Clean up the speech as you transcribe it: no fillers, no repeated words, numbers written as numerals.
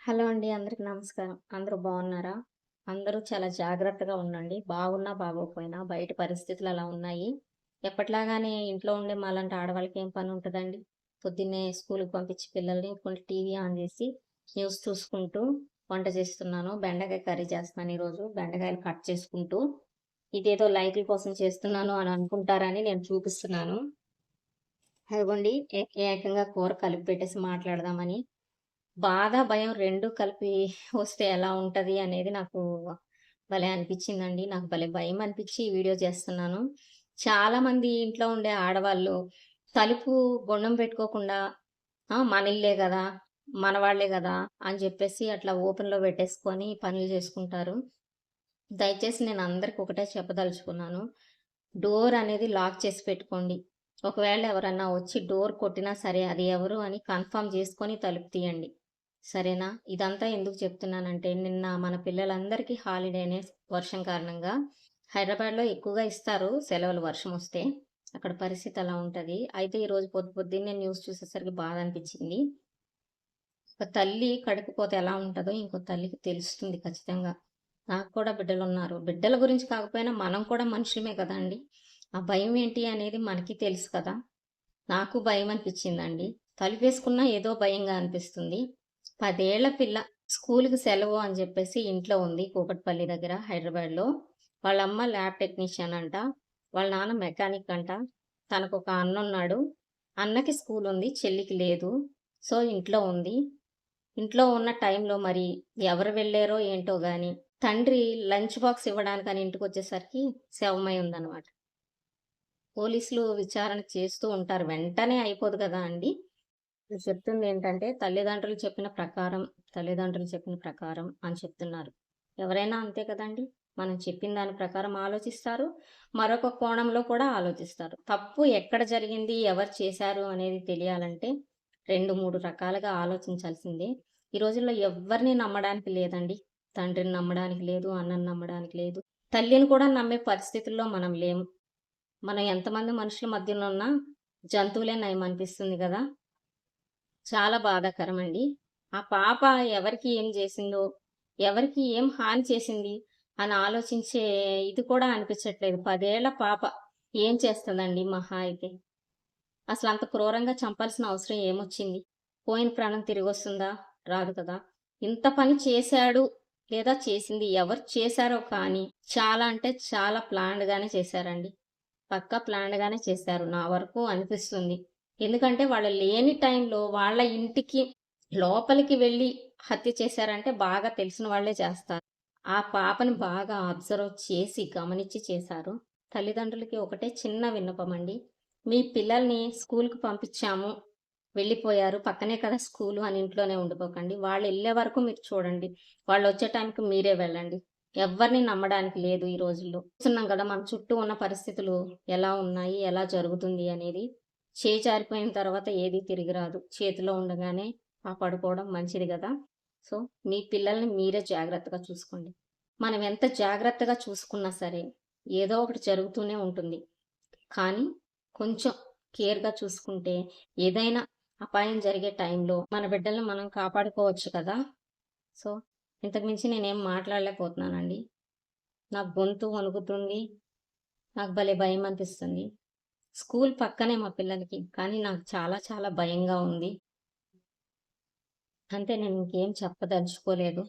Hello అండి. అందరికి నమస్కారం. అందరూ బాగున్నారా? అందరూ చాలా జాగ్రత్తగా ఉండండి. బాగున్నా, బాగోకపోయినా బయట పరిస్థితులు అలా ఉన్నాయి. ఎప్పటిలాగానే ఇంట్లో ఉండే మాలాంటి ఆడవాళ్ళకి ఏం పని ఉంటదండి? పొద్దున్నే స్కూలుకి పంపించి పిల్లల్ని కొంచెం టీవీ ఆన్ చేసి న్యూస్ చూసుకుంటూ వంట చేస్తున్నాను. బెండకాయ కర్రీ చేస్తున్నాను ఈరోజు. బెండకాయలు కట్ చేసుకుంటూ ఇదేదో లైట్‌ల కోసం చేస్తున్నాను అని అనుకుంటారని నేను చూపిస్తున్నాను. అదిగోండి ఏకంగా కూర కలిపి పెట్టేసి మాట్లాడదామని. బాధ, భయం 2 కలిపి వస్తే ఎలా ఉంటది అనేది నాకు భలే అనిపిచ్చిందండి. నాకు భలే భయమనిపిచ్చి ఈ వీడియో చేస్తున్నాను. చాలామంది ఇంట్లో ఉండే ఆడవాళ్ళు తలుపు గొళ్ళెం పెట్టుకోకుండా మనిల్లే గదా! మనవాళ్ళే గదా! అని జెప్పేసి అట్లా ఓపెన్‌లో పెట్టేసుకొని పనులు జేసుకుంటారు. దయచేసి నేను అందరికి ఒకటే చెప్పదలుచుకున్నాను. డోర్ అనేది లాక్ చేసి పెట్టుకోండి. ఒకవేళ ఎవరన్నా వచ్చి డోర్ కొట్టినా సరే అది ఎవరు అని కన్ఫర్మ్ చేసుకొని తలుపు తీయండి. సరేనా? ఇదంతా ఎందుకు చెప్తున్నానంటే నిన్న మన పిల్లలందరికీ హాలిడేనే వర్షం కారణంగా. హైదరాబాద్‌లో ఎక్కువగా ఇస్తారు సెలవులు వర్షమొస్తే. అక్కడ పరిస్థితి అలా ఉంటది. అయితే ఈరోజు పొద్దున్నే న్యూస్ చూసేసరికి బాధ అనిపించింది. ఒక తల్లి కడుపుకోత ఎలా ఉంటదో ఇంకో తల్లికి తెలుస్తుంది ఖచ్చితంగా. నాకు కూడా బిడ్డలున్నారు. బిడ్డల గురించి కాకపోయినా మనం కూడా మనుషులమే కదండీ! ఆ భయం ఏంటి అనేది మనకి తెలుసు కదా! నాకు భయమనిపిచ్చిందండి. తలుపేసుకున్నా ఏదో భయంగా అనిపిస్తుంది. 10 ఏళ్ల పిల్ల స్కూలుకి సెలవు అని జెప్పేసి ఇంట్లో ఉంది కూకట్పల్లి దగ్గర హైదరాబాద్‌లో. వాళ్ళమ్మ ల్యాబ్ టెక్నీషియన్ అంట. వాళ్ళ నాన్న మెకానిక్ అంట. తనకొక అన్నున్నాడు. అన్నకి స్కూలుంది. చెల్లికి లేదు. సో, ఇంట్లో ఉంది. ఇంట్లో ఉన్న టైంలో మరి ఎవరు వెళ్లారో ఏంటో గాని, తండ్రి లంచ్ బాక్స్ ఇవ్వడానికని ఇంటికొచ్చేసరికి శవమై ఉందనమాట. పోలీసులు విచారణ చేస్తూ ఉంటారు. వెంటనే అయిపోదు గదా అండీ! నేను చెప్తుందేంటంటే తల్లిదండ్రులు చెప్పిన ప్రకారం అని చెప్తున్నారు. ఎవరైనా అంతే కదండీ! మనం చెప్పిన దాని ప్రకారం ఆలోచిస్తారు. మరొక కోణంలో కూడా ఆలోచిస్తారు. తప్పు ఎక్కడ జరిగింది, ఎవరు చేశారు అనేది తెలియాలంటే 2, 3 రకాలుగా ఆలోచించాల్సిందే. ఈ రోజుల్లో ఎవ్వరిని నమ్మడానికి లేదండి. తండ్రిని నమ్మడానికి లేదు, అన్నని నమ్మడానికి లేదు. తల్లిని కూడా నమ్మే పరిస్థితుల్లో మనం లేము. మనం ఎంతమంది మనుషుల మధ్యలో ఉన్నా జంతువులే నయమనిపిస్తుంది గదా! చాలా బాధాకరమండి. ఆ పాప ఎవరికి ఏం జేసిందో, ఎవరికి ఏం హాని చేసింది అని ఆలోచించే ఇది కూడా అనిపించట్లేదు. 10 ఏళ్ల పాప ఏం చేస్తదండి మహా అయితే? అసలంత క్రూరంగా చంపాల్సిన అవసరం ఏమొచ్చింది? పోయిన ప్రాణం తిరిగొస్తుందా? రాదు కదా! ఇంత పని చేశాడు లేదా చేసింది ఎవరు చేశారో కానీ చాలా అంటే చాలా ప్లాన్డ్‌గానే చేశారండి. పక్కా ప్లాన్డ్‌గానే చేశారు నా వరకు అనిపిస్తుంది. ఎందుకంటే వాళ్ళు లేని టైంలో వాళ్ళ ఇంటికి లోపలికి వెళ్లి హత్య చేశారంటే బాగా తెలిసిన వాళ్ళే చేస్తారు. ఆ పాపని బాగా అబ్జర్వ్ చేసి, గమనించి చేశారు. తల్లిదండ్రులకి ఒకటే చిన్న విన్నపమండి. మీ పిల్లల్ని స్కూలుకి పంపించాము, వెళ్ళిపోయారు. పక్కనే కదా స్కూలు అని ఇంట్లోనే ఉండిపోకండి. వాళ్ళెళ్ళే వరకు మీరు చూడండి. వాళ్ళొచ్చే టైంకి మీరే వెళ్ళండి. ఎవ్వరిని నమ్మడానికి లేదు ఈ రోజుల్లో. చూస్తున్నాం కదా! మన చుట్టూ ఉన్న పరిస్థితులు ఎలా ఉన్నాయి, ఎలా జరుగుతుంది అనేది. చేయి జారిపోయిన తర్వాత ఏది తిరిగి రాదు. చేతిలో ఉండగానే కాపాడుకోవడం మంచిది గదా! సో, మీ పిల్లల్ని మీరే జాగ్రత్తగా చూసుకోండి. మనం ఎంత జాగ్రత్తగా చూసుకున్నా సరే, ఏదో ఒకటి జరుగుతూనే ఉంటుంది. కానీ కొంచెం కేర్‌గా చూసుకుంటే ఏదైనా అపాయం జరిగే టైంలో మన బిడ్డల్ని మనం కాపాడుకోవచ్చు కదా! సో, ఇంతకు మించి నేనేం మాట్లాడలేకపోతున్నానండి. నా గొంతు వణుకుతుంది. నాకు భలే భయమనిపిస్తుంది. స్కూల్ పక్కనే మా పిల్లలకి. కానీ నాకు చాలా చాలా భయంగా ఉంది. అంతే నేను ఇంకేం చెప్పదలుచుకోలేదు.